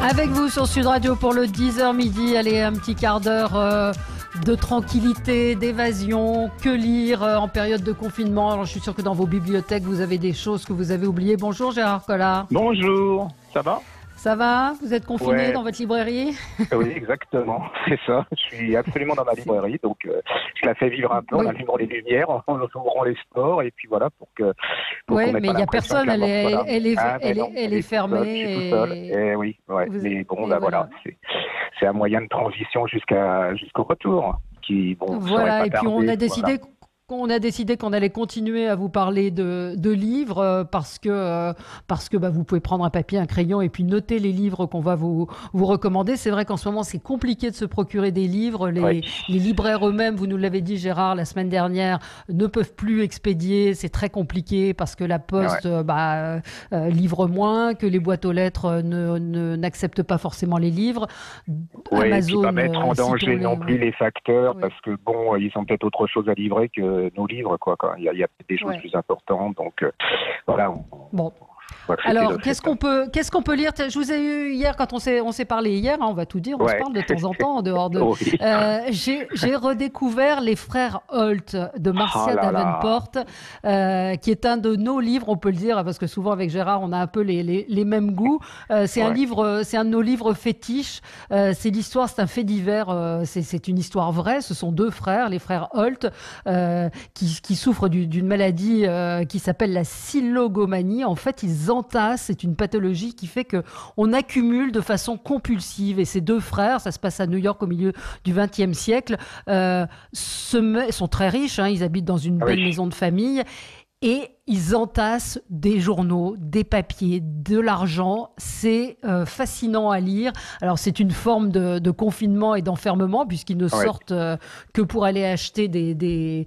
Avec vous sur Sud Radio pour le 10h midi. Allez, un petit quart d'heure de tranquillité, d'évasion. Que lire en période de confinement? Alors, je suis sûr que dans vos bibliothèques, vous avez des choses que vous avez oubliées. Bonjour Gérard Collard. Bonjour, ça va? Ça va? Vous êtes confiné Ouais. dans votre librairie? Oui, exactement, c'est ça. Je suis absolument dans ma librairie, donc je la fais vivre un peu en allumant les lumières, en ouvrant les stores, et puis voilà, pour Oui, qu'on ait mais il pas n'y a l'impression personne, que la mort soit là. elle est fermée. Je suis tout seul, et oui, ouais. Mais bon, bah voilà, c'est un moyen de transition jusqu'au retour, qui, bon, Voilà, pas et puis tardé, on a décidé qu'on allait continuer à vous parler de livres parce que vous pouvez prendre un papier, un crayon et puis noter les livres qu'on va vous recommander. C'est vrai qu'en ce moment, c'est compliqué de se procurer des livres. Les libraires eux-mêmes, vous nous l'avez dit Gérard la semaine dernière, ne peuvent plus expédier. C'est très compliqué parce que la Poste livre moins, que les boîtes aux lettres n'acceptent pas forcément les livres. Oui, Amazon, et puis pas mettre en danger non plus les facteurs, parce que bon, ils ont peut-être autre chose à livrer que nos livres, quoi. Il y a peut-être des choses plus importantes, donc voilà. Bon. Alors, qu'est-ce qu'on peut lire? Je vous ai eu hier, quand on s'est parlé hier, hein, on va tout dire, on se parle de temps en temps en dehors de... J'ai redécouvert Les Frères Holt de Marcia Davenport, qui est un de nos livres, on peut le dire, parce que souvent avec Gérard, on a un peu les mêmes goûts. C'est un de nos livres fétiches. C'est l'histoire, c'est un fait divers, c'est une histoire vraie. Ce sont deux frères, les frères Holt, qui souffrent d'une maladie qui s'appelle la cylogomanie. En fait, ils entassent, c'est une pathologie qui fait qu'on accumule de façon compulsive. Et ces deux frères, ça se passe à New York au milieu du XXe siècle, sont très riches, hein, ils habitent dans une belle maison de famille. Et ils entassent des journaux, des papiers, de l'argent. C'est fascinant à lire. Alors, c'est une forme de confinement et d'enfermement, puisqu'ils ne sortent que pour aller acheter des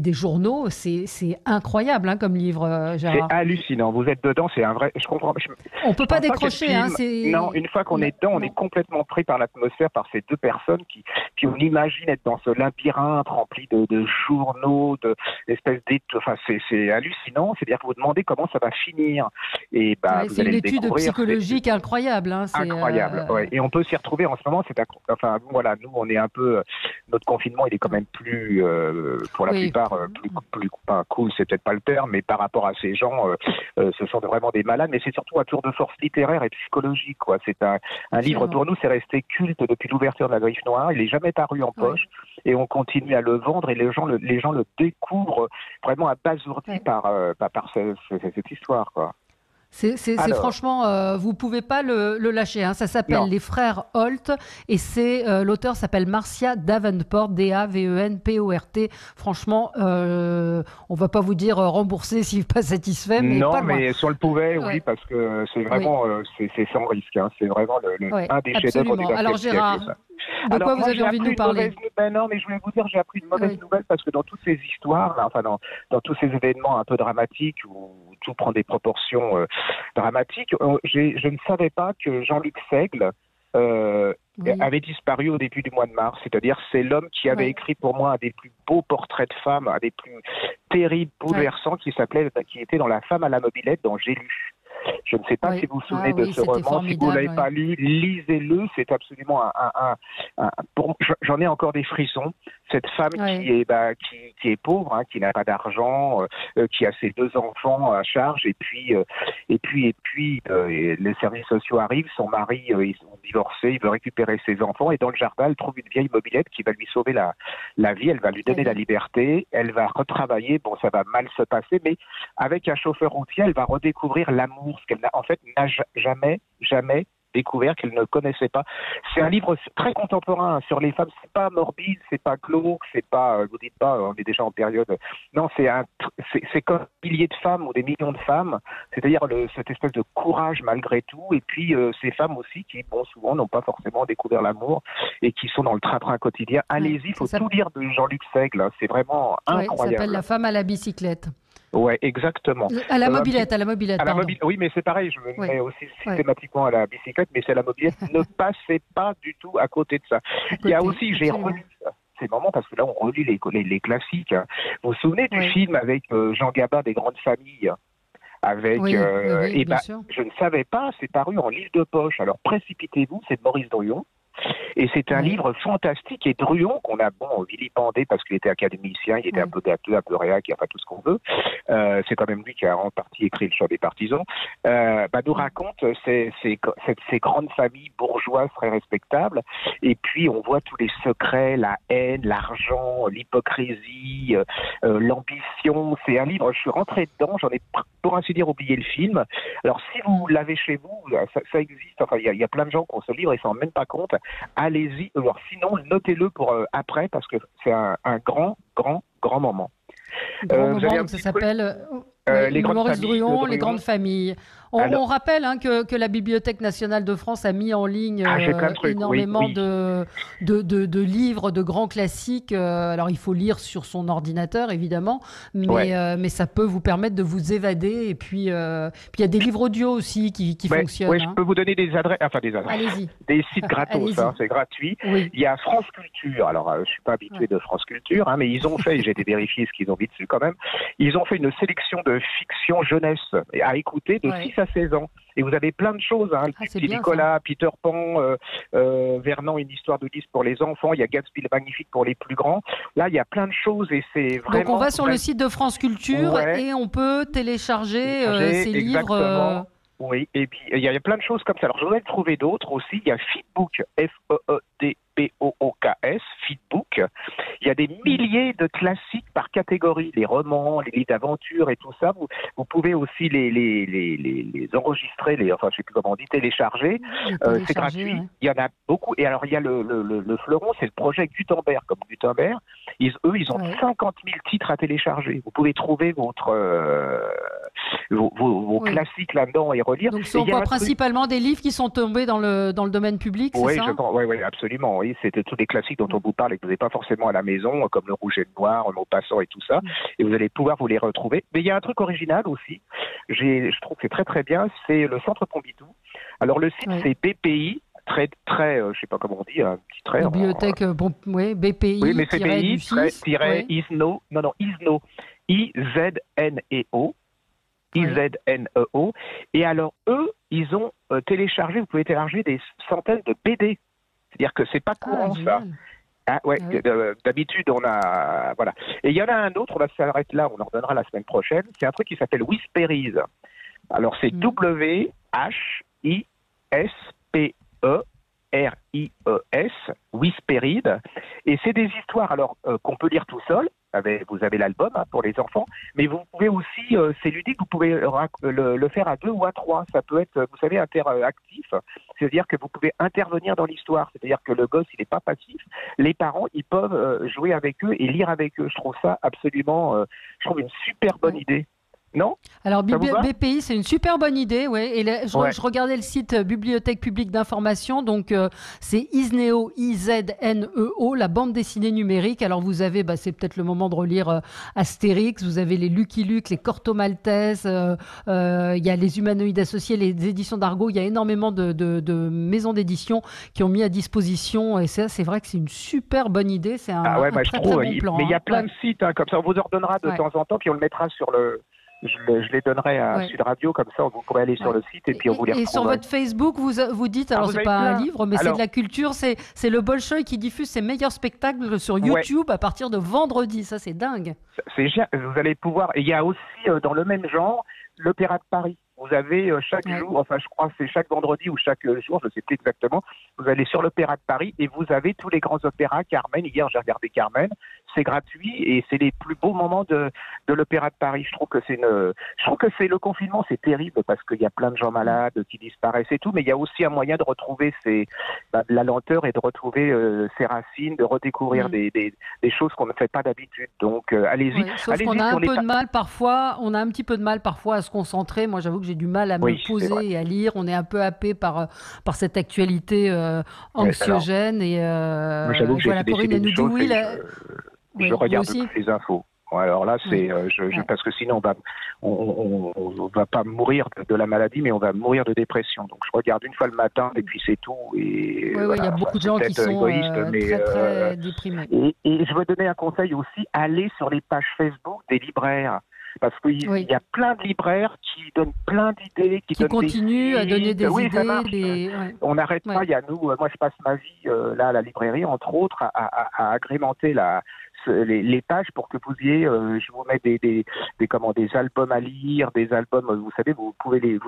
journaux. C'est incroyable, hein, comme livre, Gérard. C'est hallucinant. Vous êtes dedans, c'est un vrai... Je comprends. On ne peut pas décrocher. Non, une fois qu'on est dedans, on est complètement pris par l'atmosphère, par ces deux personnes qui on imagine être dans ce labyrinthe rempli de journaux, d'espèces d'études. Enfin, c'est hallucinant. C'est-à-dire que vous demandez comment ça va finir. Et vous c'est allez une le étude découvrir. psychologique incroyable. Hein, incroyable. Et on peut s'y retrouver en ce moment. Enfin, voilà, nous, on est un peu... notre confinement, il est quand même plus, pour la plupart, plus pas cool, c'est peut-être pas le terme, mais par rapport à ces gens, ce sont vraiment des malades. Mais c'est surtout un tour de force littéraire et psychologique, quoi. C'est un livre, pour nous, c'est resté culte depuis l'ouverture de la Griffe Noire. Il n'est jamais paru en poche. Et on continue à le vendre et les gens le découvrent vraiment abasourdis par cette histoire, quoi. C'est franchement, vous pouvez pas le lâcher. Hein. Ça s'appelle Les Frères Holt et l'auteur s'appelle Marcia Davenport, Davenport. Franchement, on va pas vous dire rembourser si vous n'êtes pas satisfait, mais pas loin. mais si on le pouvait, oui, parce que c'est vraiment c'est sans risque. Hein. C'est vraiment un des chefs-d'œuvre du 20e Alors Gérard, siècle. De quoi vous avez envie de nous parler? Non, mais je voulais vous dire, j'ai appris une mauvaise nouvelle parce que dans toutes ces histoires, là, enfin dans tous ces événements un peu dramatiques où tout prend des proportions dramatiques, je ne savais pas que Jean-Luc Seigle avait disparu au début du mois de mars. C'est-à-dire, c'est l'homme qui avait écrit pour moi un des plus beaux portraits de femmes, un des plus terribles, bouleversants, qui était dans La femme à la mobilette, dont j'ai lu. Je ne sais pas si vous vous souvenez de ce roman. Si vous ne l'avez pas lu, lisez-le. C'est absolument j'en ai encore des frissons. Cette femme qui est pauvre, hein, qui n'a pas d'argent, qui a ses deux enfants à charge, et puis les services sociaux arrivent. Son mari, ils sont divorcés, il veut récupérer ses enfants, et dans le jardin, elle trouve une vieille mobilette qui va lui sauver la vie. Elle va lui donner la liberté. Elle va retravailler. Bon, ça va mal se passer, mais avec un chauffeur routier, elle va redécouvrir l'amour, ce qu'elle n'a jamais découvert, qu'elle ne connaissait pas. C'est un livre très contemporain sur les femmes. C'est pas morbide, c'est pas glauque, c'est pas, vous dites pas, on est déjà en période. Non, c'est comme des milliers de femmes ou des millions de femmes. C'est-à-dire cette espèce de courage malgré tout. Et puis ces femmes aussi qui, bon, souvent n'ont pas forcément découvert l'amour et qui sont dans le train-train quotidien. Allez-y, il faut tout lire de Jean-Luc Seigle. Hein. C'est vraiment incroyable. Ça s'appelle La femme à la bicyclette. Ouais, exactement. À la mobilette, oui, mais c'est pareil, je me mets aussi systématiquement à la bicyclette, mais c'est la mobilette. Ne passez pas du tout à côté de ça. Il y a aussi, j'ai relu, c'est le moment parce que là on relit les classiques. Hein. Vous vous souvenez du film avec Jean Gabin des Grandes Familles? avec. Oui, et bien sûr. je ne savais pas, c'est paru en livre de poche. Alors précipitez-vous, c'est de Maurice Druon. Et c'est un livre fantastique. Et Druon, qu'on a vilipendé parce qu'il était académicien, il était un peu gâteux, un peu réac, enfin tout ce qu'on veut. C'est quand même lui qui a en partie écrit Le Chant des partisans. Nous raconte ces grandes familles bourgeoises très respectables. Et puis on voit tous les secrets, la haine, l'argent, l'hypocrisie, l'ambition. C'est un livre, je suis rentré dedans, j'en ai pour ainsi dire oublié le film. Alors si vous l'avez chez vous, ça existe. Enfin, il y a plein de gens qui ont ce livre et s'en rendent même pas compte. Allez-y. Alors sinon, notez-le pour après parce que c'est un grand moment. Grand moment, ça s'appelle les Maurice Druon, Les grandes familles. On rappelle que la Bibliothèque nationale de France a mis en ligne énormément de livres, de grands classiques. Alors il faut lire sur son ordinateur évidemment, mais ça peut vous permettre de vous évader. Et puis il y a des livres audio aussi qui fonctionnent. Oui, je peux vous donner des adresses, Allez-y. des sites gratos, c'est gratuit. Oui. Il y a France Culture. Alors je suis pas habitué de France Culture, mais ils ont fait, j'ai été vérifier ce qu'ils ont mis dessus quand même. Ils ont fait une sélection de fiction jeunesse à écouter de 6 à 16 ans. Et vous avez plein de choses, le petit Nicolas, Peter Pan, Vernon, une histoire de 10 pour les enfants, il y a Gatsby le Magnifique pour les plus grands. Là, il y a plein de choses et c'est vraiment... Donc on va sur le site de France Culture et on peut télécharger ces livres... Oui, et puis il y a plein de choses comme ça. Alors je voudrais trouver d'autres aussi. Il y a Feedbook, F-E-E-D-B-O-O-K-S, Feedbook. Il y a des milliers de classiques par catégorie, les romans, les livres d'aventure et tout ça. Vous pouvez aussi les enregistrer, je sais plus comment on dit, télécharger. C'est gratuit. Ouais. Il y en a beaucoup. Et alors il y a le fleuron, c'est le projet Gutenberg. Comme Gutenberg, ils ont 50 000 titres à télécharger. Vous pouvez trouver vos classiques là-dedans et relire. Donc ce sont principalement des livres qui sont tombés dans le domaine public, c'est ça? Oui, absolument. Oui, c'était tous les classiques dont on vous parle et que vous n'avez pas forcément à la maison, comme Le Rouge et le Noir, Maupassant et tout ça. Et vous allez pouvoir vous les retrouver. Mais il y a un truc original aussi. Je trouve que c'est très très bien. C'est le Centre Pompidou. Alors le site c'est BPI. Très, je sais pas comment on dit, un petit trait. Bibliothèque, BPI. Oui, mais c'est BPI, ISNO. ISNO. I-Z-N-E-O. I-Z-N-E-O. Et alors, eux, ils ont téléchargé, vous pouvez télécharger des centaines de BD. C'est-à-dire que c'est pas courant, ça. D'habitude, on a... Voilà. Et il y en a un autre, on s'arrête là, on en reviendra la semaine prochaine. C'est un truc qui s'appelle Whisperise. Alors, c'est W-H-I-S-P-E-R-I-E-S, Whisperide. Et c'est des histoires qu'on peut lire tout seul. Vous avez l'album pour les enfants, mais vous pouvez aussi, c'est ludique, vous pouvez le faire à 2 ou à 3. Ça peut être, vous savez, interactif. C'est-à-dire que vous pouvez intervenir dans l'histoire. C'est-à-dire que le gosse, il n'est pas passif. Les parents, ils peuvent jouer avec eux et lire avec eux. Je trouve ça absolument, une super bonne idée. Non? Alors BPI, c'est une super bonne idée, Et je regardais le site Bibliothèque publique d'information, donc c'est ISNEO, I-Z-N-E-O, la bande dessinée numérique. Alors vous avez, c'est peut-être le moment de relire Astérix, vous avez les Lucky Luke, les Corto Maltese, il y a les Humanoïdes associés, les éditions d'Argo, il y a énormément de maisons d'édition qui ont mis à disposition, et ça, c'est vrai que c'est une super bonne idée, c'est un très bon plan. Mais il y a plein de sites, comme ça on vous ordonnera de temps en temps, puis on le mettra sur le... Je les donnerai à Sud Radio, comme ça vous pourrez aller sur le site et puis on vous les retrouve. Et sur votre Facebook, vous dites, alors c'est pas un livre, mais c'est de la culture, c'est le Bolchoï qui diffuse ses meilleurs spectacles sur YouTube à partir de vendredi, ça c'est dingue. Vous allez pouvoir, et il y a aussi dans le même genre, l'Opéra de Paris. Vous avez chaque jour, je crois que c'est chaque vendredi ou chaque jour, je ne sais plus exactement, vous allez sur l'Opéra de Paris et vous avez tous les grands opéras, Carmen, hier j'ai regardé Carmen, c'est gratuit et c'est les plus beaux moments de l'Opéra de Paris. Je trouve que c'est le confinement, c'est terrible parce qu'il y a plein de gens malades qui disparaissent et tout, mais il y a aussi un moyen de retrouver la lenteur et de retrouver ses racines, de redécouvrir des choses qu'on ne fait pas d'habitude. Donc allez-y. Sauf qu'on a un petit peu de mal parfois à se concentrer. Moi j'avoue que j'ai du mal à me poser et à lire. On est un peu happé par cette actualité anxiogène. J'avoue que j'ai décidé d'une chose, je regarde toutes les infos. Alors là, c'est parce que sinon on va pas mourir de la maladie, mais on va mourir de dépression. Donc je regarde une fois le matin et puis c'est tout. Et il y a beaucoup de gens qui sont très déprimés. Et je veux donner un conseil aussi, allez sur les pages Facebook des libraires. parce qu'il y a plein de libraires qui donnent plein d'idées, qui continuent à donner des idées. On n'arrête pas. Il y a moi je passe ma vie là à la librairie, entre autres, à agrémenter les pages pour que vous ayez, je vous mets des albums à lire, des albums, vous savez, vous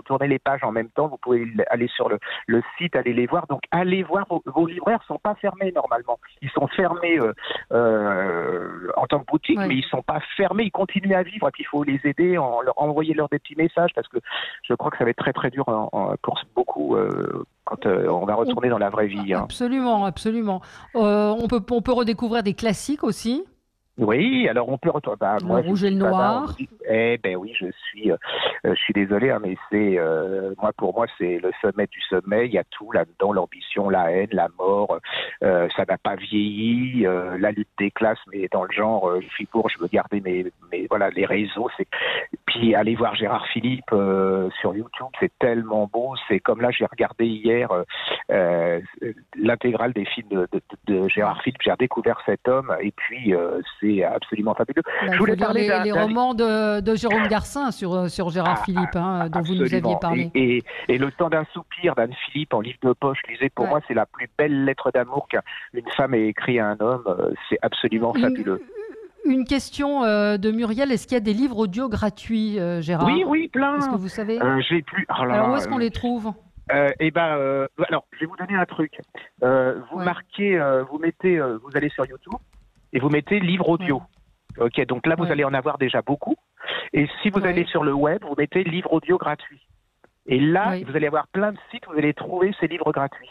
tournez les pages en même temps, vous pouvez aller sur le site, aller les voir. Donc allez voir, vos libraires sont pas fermés normalement. Ils sont fermés en tant que boutique, mais ils sont pas fermés, ils continuent à vivre. Et puis il faut les aider, envoyer leur des petits messages, parce que je crois que ça va être très très dur pour beaucoup quand on va retourner dans la vraie vie. Absolument, absolument. On peut redécouvrir des classiques aussi. Oui, alors on peut retourner. Le Rouge et le Noir. Oui, je suis désolé, mais pour moi c'est le sommet du sommet. Il y a tout là-dedans, l'ambition, la haine, la mort. Ça n'a pas vieilli. La lutte des classes, mais dans le genre, je suis pour, je veux garder mes voilà, les réseaux. Puis aller voir Gérard Philippe sur YouTube, c'est tellement beau. C'est comme là, j'ai regardé hier l'intégrale des films de Gérard Philippe. J'ai redécouvert cet homme, et puis c'est absolument fabuleux. Je voulais parler les romans de Jérôme Garcin sur Gérard Philippe, dont vous nous aviez parlé. Et Le temps d'un soupir d'Anne Philippe en livre de poche, lisez, pour moi, c'est la plus belle lettre d'amour qu'une femme ait écrit à un homme. C'est absolument fabuleux. Une question de Muriel, est-ce qu'il y a des livres audio gratuits, Gérard? Oui, plein. Est-ce que vous savez? J'ai plus. Alors où est-ce qu'on les trouve? Alors, je vais vous donner un truc. Vous marquez, vous allez sur YouTube et vous mettez livre audio. Ok, donc là, vous allez en avoir déjà beaucoup. Et si vous allez sur le web, vous mettez livre audio gratuit. Et là, vous allez avoir plein de sites où vous allez trouver ces livres gratuits.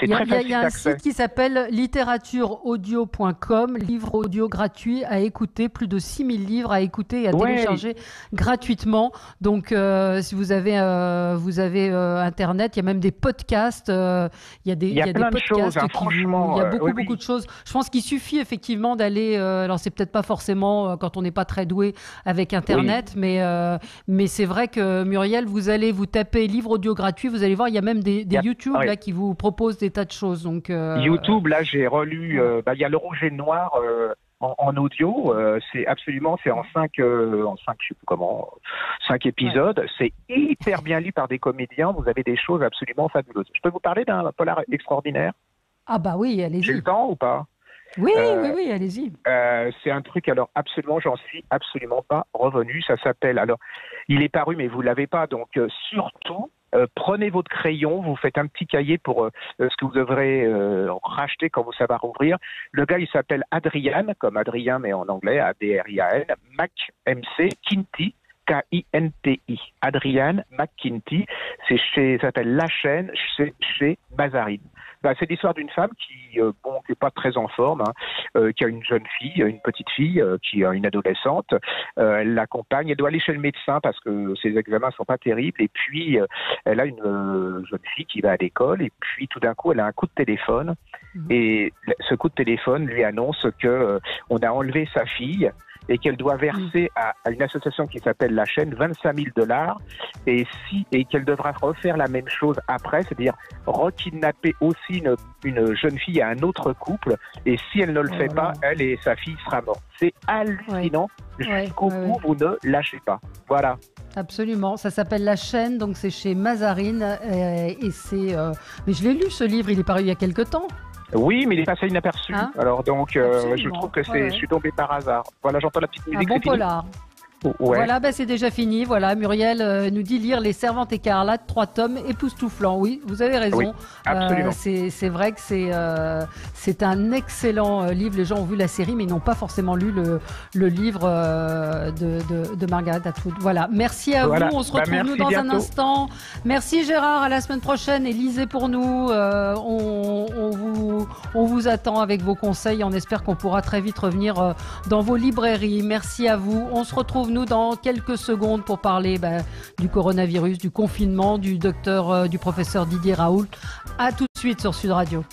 Il y a un site qui s'appelle littératureaudio.com, livre audio gratuit à écouter, plus de 6000 livres à écouter et à télécharger gratuitement. Donc, si vous avez Internet, il y a même des podcasts. Il y a des podcasts il y a beaucoup de choses. Je pense qu'il suffit effectivement d'aller. Alors, c'est peut-être pas forcément quand on n'est pas très doué avec Internet, mais c'est vrai que Muriel, vous allez vous taper livre audio gratuit, vous allez voir, il y a même des YouTube là qui vous proposent des tas de choses. Donc, YouTube, là, j'ai relu, il y a Le Rouge et le Noir en audio. C'est en 5 je sais plus comment, 5 épisodes. C'est hyper bien lu par des comédiens. Vous avez des choses absolument fabuleuses. Je peux vous parler d'un polar extraordinaire? Ah bah oui, allez-y. J'ai le temps ou pas? Oui, allez-y. C'est un truc, alors absolument, j'en suis absolument pas revenu. Ça s'appelle, alors, il est paru, mais vous l'avez pas, donc surtout, prenez votre crayon, vous faites un petit cahier pour ce que vous devrez racheter quand vous savez rouvrir. Le gars, il s'appelle Adrian, comme Adrien, mais en anglais, A-D-R-I-A-N, Kinty, K-I-N-T-I. Adrian McKinty, ça s'appelle La Chaîne, c'est chez Mazarine. C'est l'histoire d'une femme qui n'est pas très en forme, qui a une jeune fille, une petite fille, qui a une adolescente. Elle l'accompagne, elle doit aller chez le médecin parce que ses examens sont pas terribles. Et puis, elle a une jeune fille qui va à l'école. Et puis, tout d'un coup, elle a un coup de téléphone. Et ce coup de téléphone lui annonce que on a enlevé sa fille et qu'elle doit verser à une association qui s'appelle La Chaîne $25 et qu'elle devra refaire la même chose après, c'est-à-dire rekidnapper aussi une jeune fille à un autre couple, et si elle ne le fait pas, elle et sa fille sera morte. C'est hallucinant. Jusqu'au bout, vous ne lâchez pas. Voilà. Absolument, ça s'appelle La Chaîne, donc c'est chez Mazarine et c'est. Mais je l'ai lu ce livre, il est paru il y a quelque temps. Oui, mais il est passé inaperçu. Alors donc, je trouve que je suis tombé par hasard. Voilà, j'entends la petite musique. Un bon polar. Voilà, c'est déjà fini. Voilà, Muriel nous dit lire Les Servantes écarlates, 3 tomes époustouflants. Oui, vous avez raison. Oui, absolument. C'est vrai que c'est un excellent livre. Les gens ont vu la série, mais ils n'ont pas forcément lu le livre de Margaret Atwood. Voilà, merci à vous. On se retrouve nous dans un instant. Merci Gérard, à la semaine prochaine. Et lisez pour nous. On vous attend avec vos conseils. On espère qu'on pourra très vite revenir dans vos librairies. Merci à vous. On se retrouve nous dans quelques secondes pour parler du coronavirus, du confinement, du professeur Didier Raoult. À tout de suite sur Sud Radio.